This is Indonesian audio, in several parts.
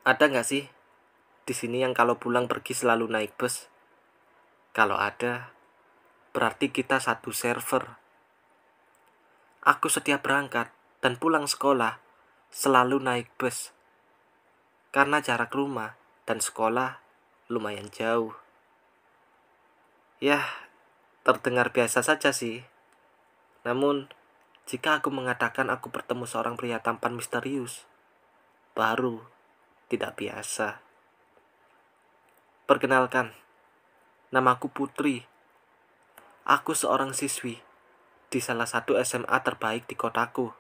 Ada nggak sih di sini yang kalau pulang pergi selalu naik bus? Kalau ada, berarti kita satu server. Aku setiap berangkat dan pulang sekolah selalu naik bus. Karena jarak rumah dan sekolah lumayan jauh. Ya, terdengar biasa saja sih. Namun, jika aku mengatakan aku bertemu seorang pria tampan misterius, baru tidak biasa. Perkenalkan, namaku Putri. Aku seorang siswi di salah satu SMA terbaik di kotaku.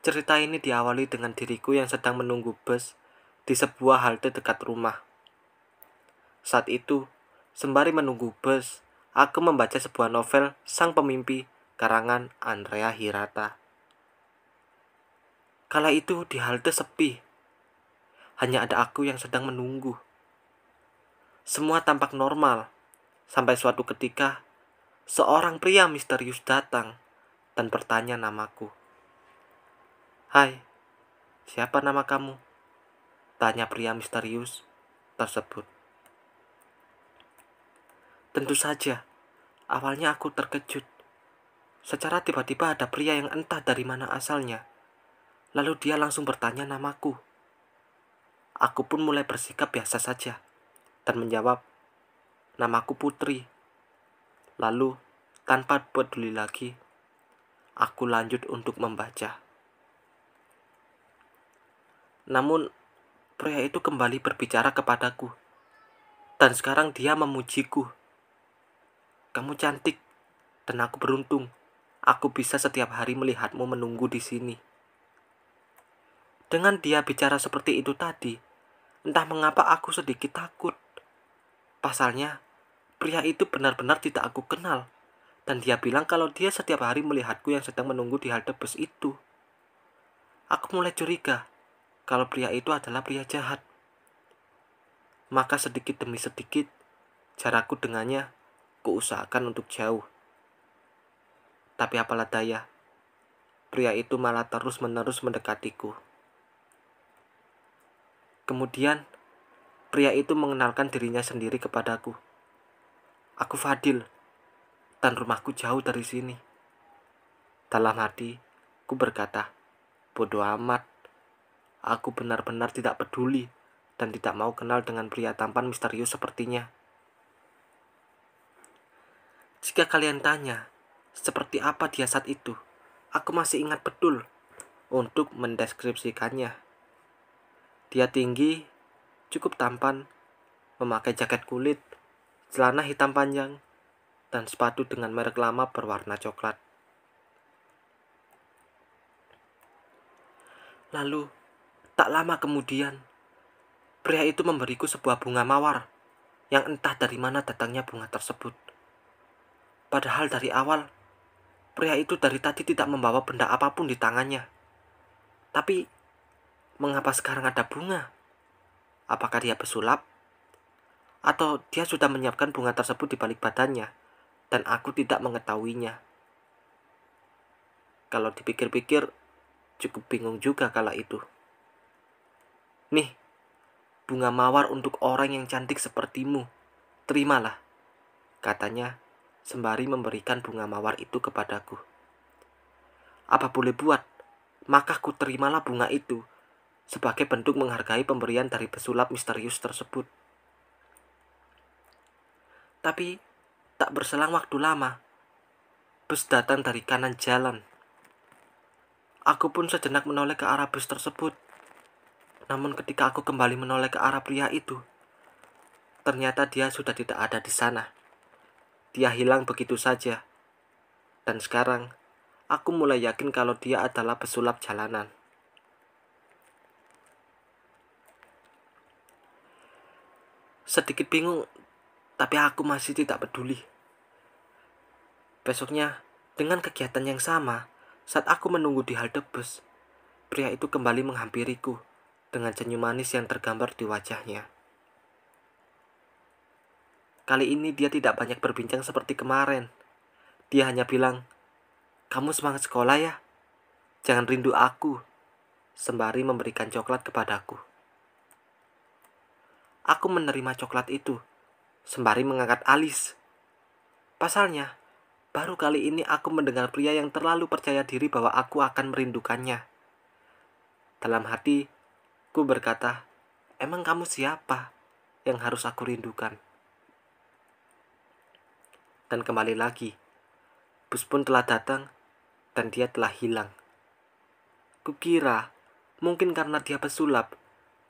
Cerita ini diawali dengan diriku yang sedang menunggu bus di sebuah halte dekat rumah. Saat itu, sembari menunggu bus, aku membaca sebuah novel Sang Pemimpi karangan Andrea Hirata. Kala itu di halte sepi. Hanya ada aku yang sedang menunggu. Semua tampak normal, sampai suatu ketika, seorang pria misterius datang dan bertanya namaku. "Hai, siapa nama kamu?" tanya pria misterius tersebut. Tentu saja, awalnya aku terkejut. Secara tiba-tiba ada pria yang entah dari mana asalnya. Lalu dia langsung bertanya namaku. Aku pun mulai bersikap biasa saja dan menjawab, "Namaku Putri." Lalu, tanpa peduli lagi, aku lanjut untuk membaca. Namun, pria itu kembali berbicara kepadaku. Dan sekarang dia memujiku. "Kamu cantik, dan aku beruntung. Aku bisa setiap hari melihatmu menunggu di sini." Dengan dia bicara seperti itu tadi, entah mengapa aku sedikit takut. Pasalnya, pria itu benar-benar tidak aku kenal. Dan dia bilang kalau dia setiap hari melihatku yang sedang menunggu di halte bus itu. Aku mulai curiga kalau pria itu adalah pria jahat. Maka sedikit demi sedikit, jarakku dengannya kuusahakan untuk jauh. Tapi apalah daya, pria itu malah terus-menerus mendekatiku. Kemudian, pria itu mengenalkan dirinya sendiri kepadaku. "Aku Fadil, dan rumahku jauh dari sini." Dalam hati, ku berkata, "Bodoh amat. Aku benar-benar tidak peduli dan tidak mau kenal dengan pria tampan misterius sepertinya." Jika kalian tanya, seperti apa dia saat itu, aku masih ingat betul untuk mendeskripsikannya. Dia tinggi, cukup tampan, memakai jaket kulit, celana hitam panjang, dan sepatu dengan merek lama berwarna coklat. Lalu, tak lama kemudian, pria itu memberiku sebuah bunga mawar yang entah dari mana datangnya bunga tersebut. Padahal dari awal, pria itu dari tadi tidak membawa benda apapun di tangannya. Tapi, mengapa sekarang ada bunga? Apakah dia pesulap? Atau dia sudah menyiapkan bunga tersebut di balik badannya, dan aku tidak mengetahuinya? Kalau dipikir-pikir, cukup bingung juga kala itu. "Nih, bunga mawar untuk orang yang cantik sepertimu. Terimalah," katanya sembari memberikan bunga mawar itu kepadaku. Apa boleh buat, maka ku terimalah bunga itu sebagai bentuk menghargai pemberian dari pesulap misterius tersebut. Tapi, tak berselang waktu lama, bus datang dari kanan jalan. Aku pun sejenak menoleh ke arah bus tersebut. Namun ketika aku kembali menoleh ke arah pria itu, ternyata dia sudah tidak ada di sana. Dia hilang begitu saja. Dan sekarang, aku mulai yakin kalau dia adalah pesulap jalanan. Sedikit bingung, tapi aku masih tidak peduli. Besoknya, dengan kegiatan yang sama, saat aku menunggu di halte bus, pria itu kembali menghampiriku dengan senyum manis yang tergambar di wajahnya. Kali ini dia tidak banyak berbincang seperti kemarin. Dia hanya bilang, "Kamu semangat sekolah ya? Jangan rindu aku." sembari memberikan coklat kepadaku. Aku menerima coklat itu, sembari mengangkat alis. Pasalnya, baru kali ini aku mendengar pria yang terlalu percaya diri bahwa aku akan merindukannya. Dalam hati, ku berkata, emang kamu siapa yang harus aku rindukan? Dan kembali lagi, bus pun telah datang dan dia telah hilang. Kukira, mungkin karena dia pesulap,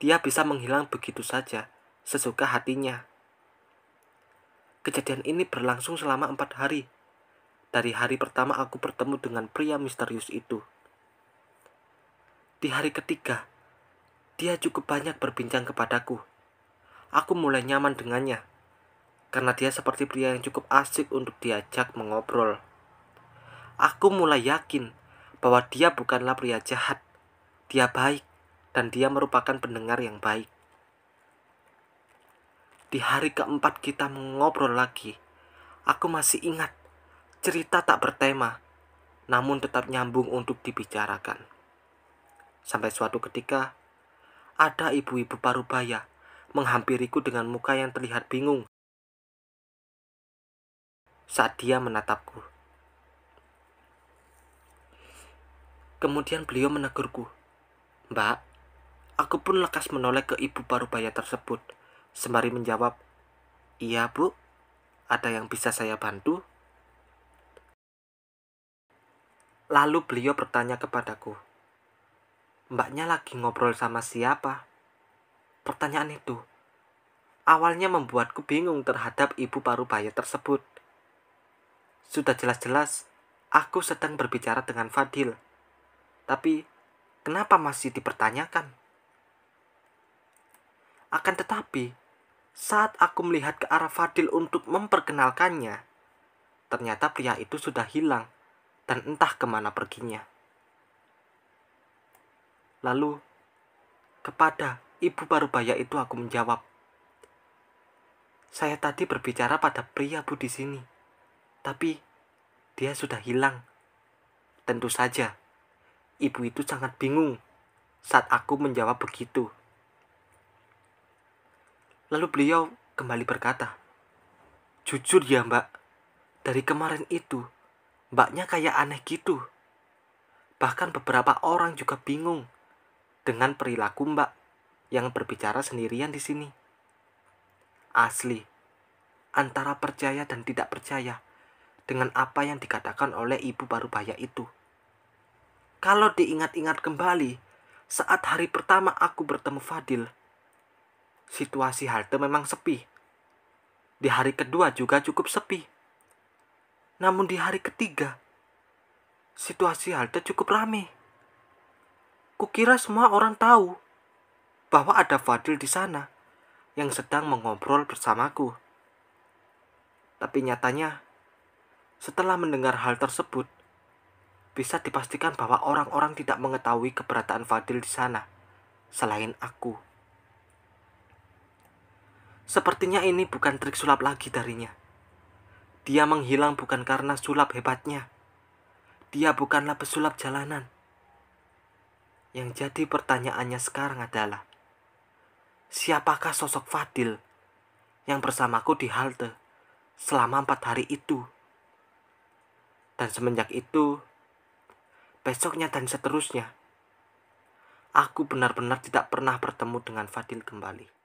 dia bisa menghilang begitu saja, sesuka hatinya. Kejadian ini berlangsung selama 4 hari. Dari hari pertama aku bertemu dengan pria misterius itu. Di hari ketiga, dia cukup banyak berbincang kepadaku. Aku mulai nyaman dengannya, karena dia seperti pria yang cukup asik untuk diajak mengobrol. Aku mulai yakin bahwa dia bukanlah pria jahat. Dia baik, dan dia merupakan pendengar yang baik. Di hari keempat kita mengobrol lagi, aku masih ingat cerita tak bertema, namun tetap nyambung untuk dibicarakan. Sampai suatu ketika, ada ibu-ibu parubaya menghampiriku dengan muka yang terlihat bingung saat dia menatapku. Kemudian beliau menegurku, "Mbak," aku pun lekas menoleh ke ibu parubaya tersebut, sembari menjawab, "Iya Bu, ada yang bisa saya bantu?" Lalu beliau bertanya kepadaku, "Mbaknya lagi ngobrol sama siapa?" Pertanyaan itu awalnya membuatku bingung terhadap ibu parubaya tersebut. Sudah jelas-jelas aku sedang berbicara dengan Fadil, tapi kenapa masih dipertanyakan? Akan tetapi, saat aku melihat ke arah Fadil untuk memperkenalkannya, ternyata pria itu sudah hilang dan entah kemana perginya. Lalu, kepada ibu parubaya itu aku menjawab, "Saya tadi berbicara pada pria Bu di sini, tapi dia sudah hilang." Tentu saja, ibu itu sangat bingung saat aku menjawab begitu. Lalu beliau kembali berkata, "Jujur ya Mbak, dari kemarin itu Mbaknya kayak aneh gitu. Bahkan beberapa orang juga bingung dengan perilaku Mbak yang berbicara sendirian di sini. Asli, antara percaya dan tidak percaya dengan apa yang dikatakan oleh ibu parubaya itu. Kalau diingat-ingat kembali, saat hari pertama aku bertemu Fadil, situasi halte memang sepi. Di hari kedua juga cukup sepi. Namun di hari ketiga, situasi halte cukup ramai. Kukira semua orang tahu bahwa ada Fadil di sana yang sedang mengobrol bersamaku. Tapi nyatanya, setelah mendengar hal tersebut, bisa dipastikan bahwa orang-orang tidak mengetahui keberadaan Fadil di sana, selain aku. Sepertinya ini bukan trik sulap lagi darinya. Dia menghilang bukan karena sulap hebatnya. Dia bukanlah pesulap jalanan. Yang jadi pertanyaannya sekarang adalah, siapakah sosok Fadil yang bersamaku di halte selama 4 hari itu? Dan semenjak itu, besoknya dan seterusnya, aku benar-benar tidak pernah bertemu dengan Fadil kembali.